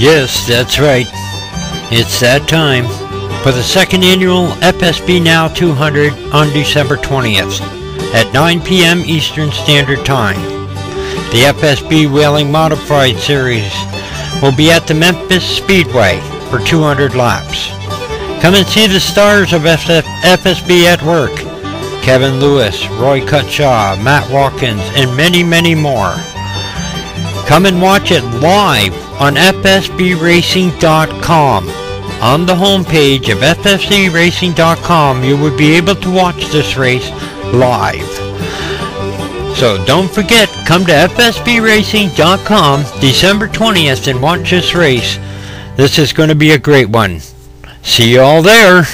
Yes, that's right. It's that time for the second annual FSB Now 200 on December 20th at 9 p.m. Eastern Standard Time. The FSB Whaling Modified Series will be at the Memphis Speedway for 200 laps. Come and see the stars of FSB at work. Kevin Lewis, Roy Cutshaw, Matt Watkins, and many, many more. Come and watch it live on fsbracing.com. On the homepage of fsbracing.com, you will be able to watch this race live. So don't forget, come to fsbracing.com December 20th and watch this race. This is going to be a great one. See you all there.